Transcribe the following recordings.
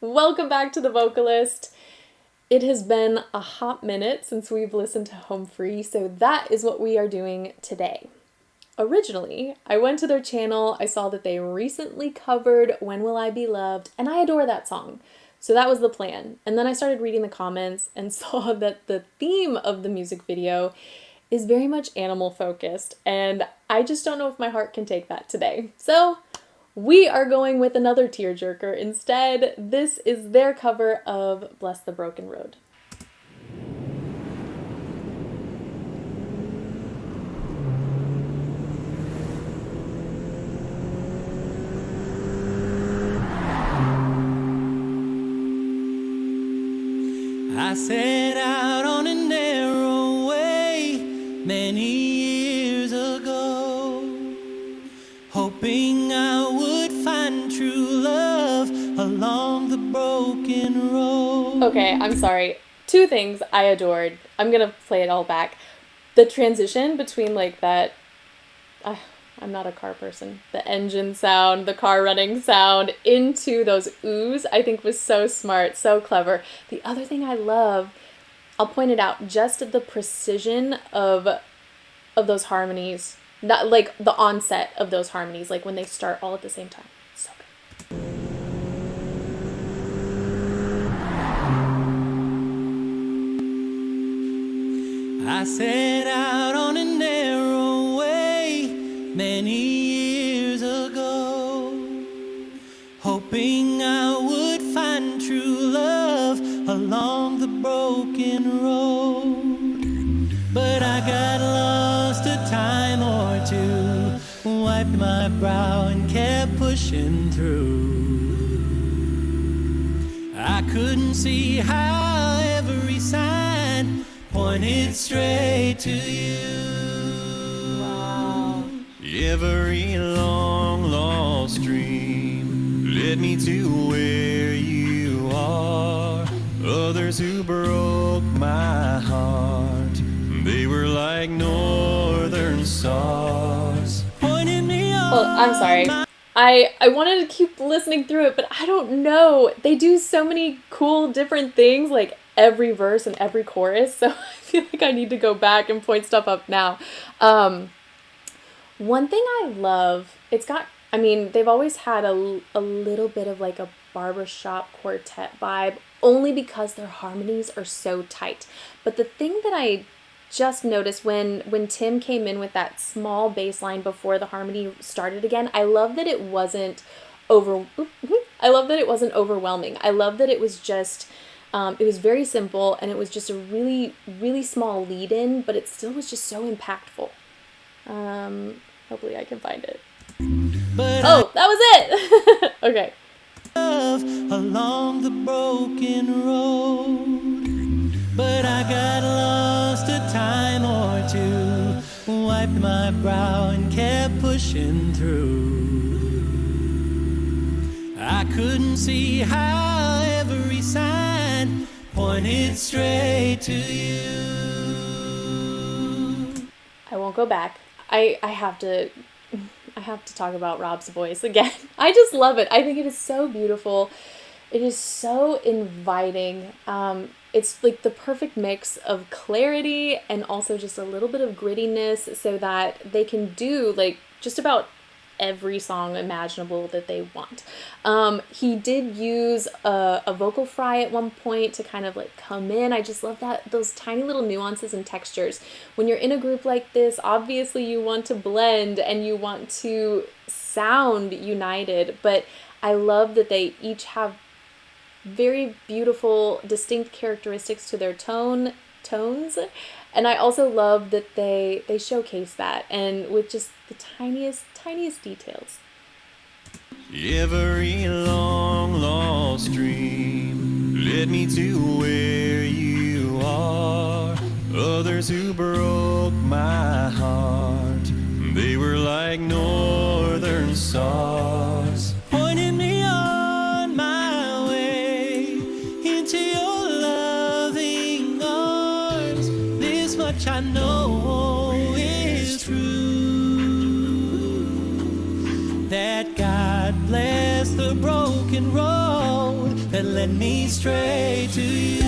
Welcome back to The Vocalist. It has been a hot minute since we've listened to Home Free, so that is what we are doing today. Originally, I went to their channel, I saw that they recently covered When Will I Be Loved, and I adore that song. So that was the plan. And then I started reading the comments and saw that the theme of the music video is very much animal focused, and I just don't know if my heart can take that today. So we are going with another tearjerker instead. This is their cover of Bless the Broken Road. I set out on a narrow way many years ago, hoping I would find true love along the broken road. Okay, I'm sorry. Two things I adored. I'm gonna play it all back. The transition between like that, I'm not a car person, the engine sound, the car running sound, into those oohs, I think was so smart, so clever. The other thing I love, I'll point it out, just the precision of those harmonies. Not like the onset of those harmonies, like when they start all at the same time. So good. I set out on a narrow way many years ago, hoping I would find true love along the broken road. But I got lost a time or two, wiped my brow and kept pushing through. I couldn't see how every sign pointed straight to you. Wow. Every long lost dream led me to where you are. Others who broke my heart, they were like northern stars, pointing me on. Well, I'm sorry. I wanted to keep listening through it, but I don't know. They do so many cool different things, like every verse and every chorus, so I feel like I need to go back and point stuff up now. One thing I love, they've always had a little bit of like a barbershop quartet vibe, only because their harmonies are so tight. But the thing that I just noticed when Tim came in with that small bass line before the harmony started again, I love that it wasn't overwhelming. I love that it was just it was very simple, and it was just a really, really small lead-in, but it still was just so impactful. Hopefully I can find it. Oh, that was it! Okay. Along the broken road, but I got lost a time or two, wiped my brow and kept pushing through. I couldn't see how every sign pointed straight to you. I won't go back. I have to talk about Rob's voice again. I just love it. I think it is so beautiful. It is so inviting. It's like the perfect mix of clarity and also just a little bit of grittiness, so that they can do like just about every song imaginable that they want. He did use a vocal fry at one point to kind of like come in. I just love that, those tiny little nuances and textures. When you're in a group like this, obviously you want to blend and you want to sound united, but I love that they each have very beautiful, distinct characteristics to their tones. And I also love that they showcase that, and with just the tiniest details. Every long lost dream led me to where you are. Others who broke my heart, they were like northern stars, pointing me on my way into your loving arms. This much I know is true, that God bless the broken road that led me straight to you.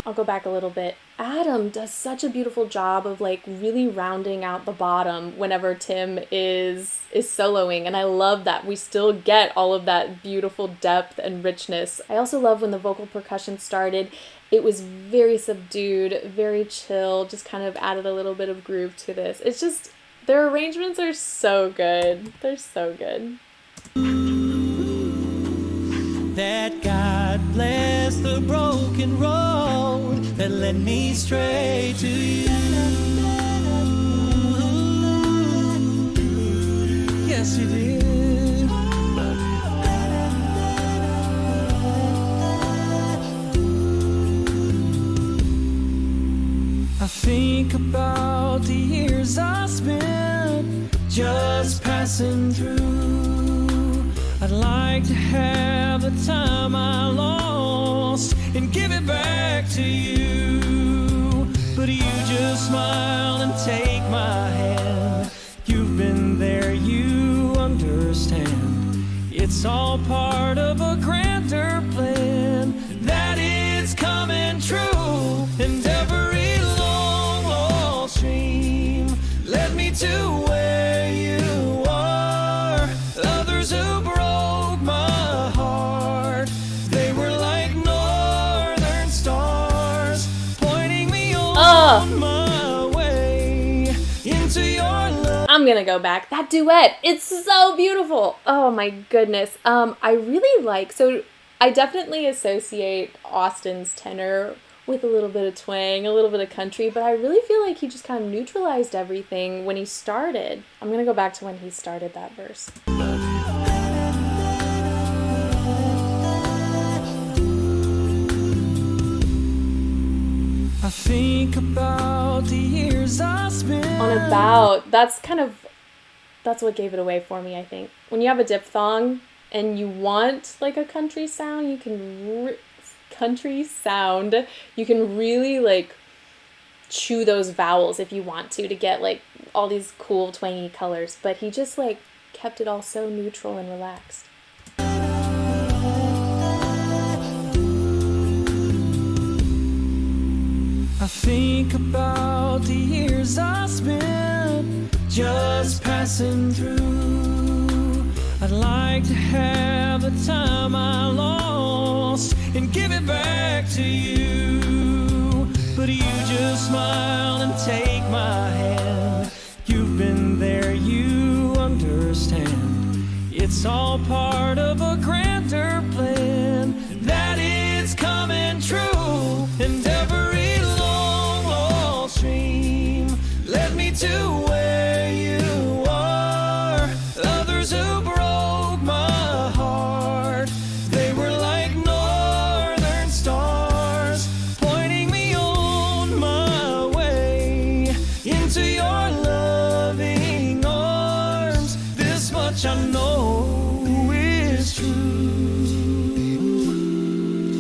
I'll go back a little bit. Adam does such a beautiful job of like really rounding out the bottom whenever Tim is soloing, and I love that we still get all of that beautiful depth and richness. I also love when the vocal percussion started. It was very subdued, very chill, just kind of added a little bit of groove to this. It's just, their arrangements are so good. They're so good. That God bless the broken road that led me straight to you. Yes, He did. I think about the years I spent just passing through. I'd like to have the time I lost and give it back to you. But you just smile and take my hand. You've been there, you understand. It's all part of a grander plan that is coming true. And every long lost dream led me to where you are. Others who broke my heart, they were like northern stars, pointing me on my way into your love. I'm gonna go back. That duet, it's so beautiful. Oh my goodness. I really like, so I definitely associate Austin's tenor with a little bit of twang, a little bit of country, but I really feel like he just kind of neutralized everything when he started. I'm gonna go back to when he started that verse. I think about the years I spent On About, that's what gave it away for me, I think. When you have a diphthong and you want like a country sound, you can really like chew those vowels if you want to get like all these cool twangy colors, but he just like kept it all so neutral and relaxed. I think about the years I spent just passing through. I'd like to have the time I lost and give it back to you. But you just smile and take my hand. You've been there, you understand. It's all part of a grander plan that is coming true. And every long lost dream led me to where you are. Others who broke my heart, they were like northern stars, pointing me on my way into your loving arms. This much I know is true.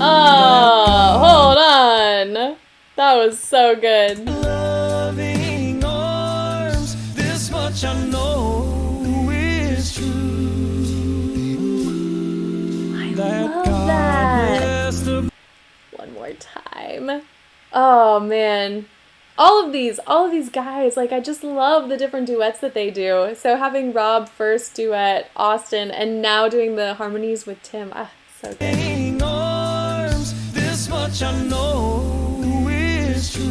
Oh, hold on. That was so good. Loving arms, this much I know is true. I That love God that. bless the One more time. Oh man. All of these guys, like I just love the different duets that they do. So having Rob first duet Austin and now doing the harmonies with Tim. So good. loving arms, this much I know is true.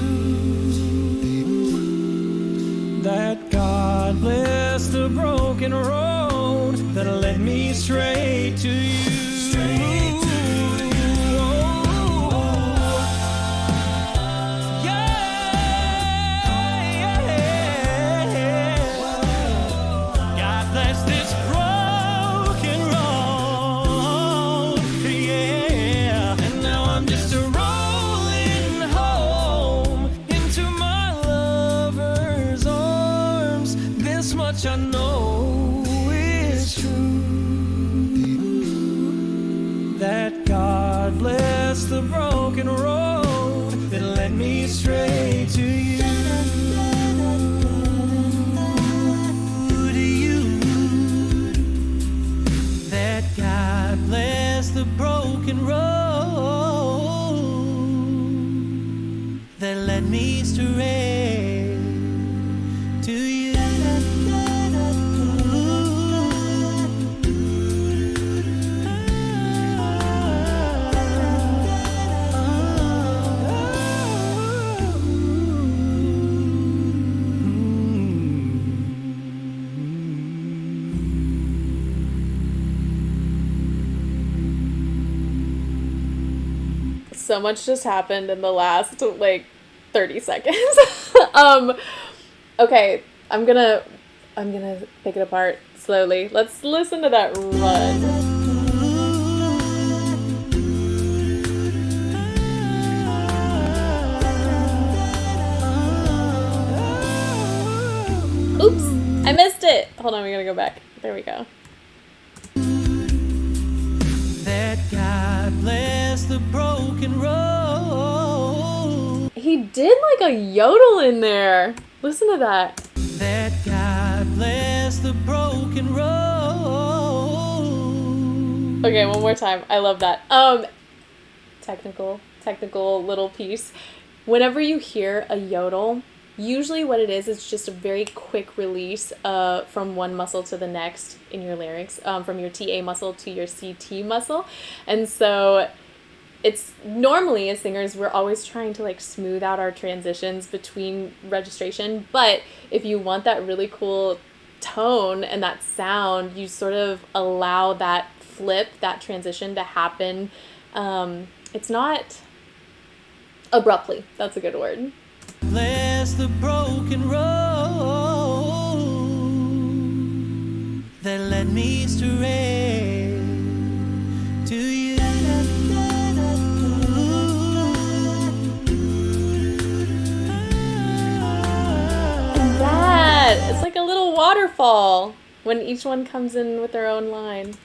That God bless the broken road that led me straight to you. God bless this broken road, yeah. And now I'm just rolling home into my lover's arms. This much I know is true. That God bless the broken road that led me straight to you. That God bless the broken broken road that led me straight to you. So much just happened in the last like 30 seconds. Okay, I'm gonna pick it apart slowly. Let's listen to that run. Oops, I missed it. Hold on, we gotta go back. There we go. That God bless the broken road. He did like a yodel in there. Listen to that. That God bless the broken road. Okay, one more time. I love that. Technical little piece. Whenever you hear a yodel, usually what it is, it's just a very quick release from one muscle to the next in your larynx, from your TA muscle to your CT muscle. And so it's normally, as singers, we're always trying to like smooth out our transitions between registration. But if you want that really cool tone and that sound, you sort of allow that flip, that transition to happen. It's not abruptly. That's a good word. Bless the broken road that led me straight to you. And that, it's like a little waterfall when each one comes in with their own line.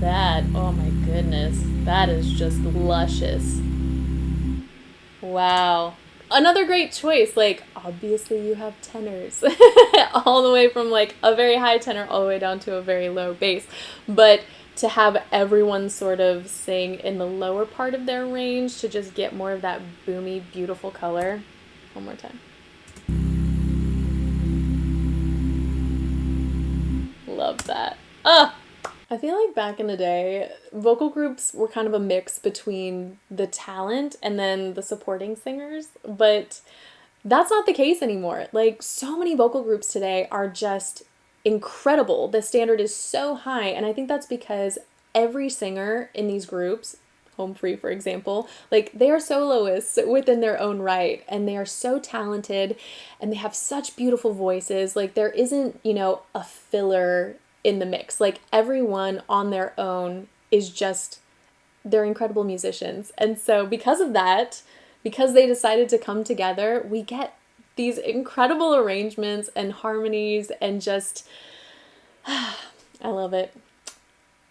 That, oh my goodness, that is just luscious. Wow. Another great choice. Like, obviously you have tenors all the way from like a very high tenor all the way down to a very low bass. But to have everyone sort of sing in the lower part of their range to just get more of that boomy, beautiful color. One more time. Love that. I feel like back in the day, vocal groups were kind of a mix between the talent and then the supporting singers, but that's not the case anymore. Like, so many vocal groups today are just incredible. The standard is so high, and I think that's because every singer in these groups, Home Free, for example, like, they are soloists within their own right, and they are so talented, and they have such beautiful voices. Like, there isn't, a filler in the mix. Like, everyone on their own is just, they're incredible musicians. And so because of that, because they decided to come together, we get these incredible arrangements and harmonies and just, I love it.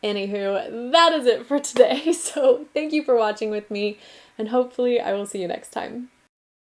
Anywho, that is it for today. So thank you for watching with me, and hopefully I will see you next time.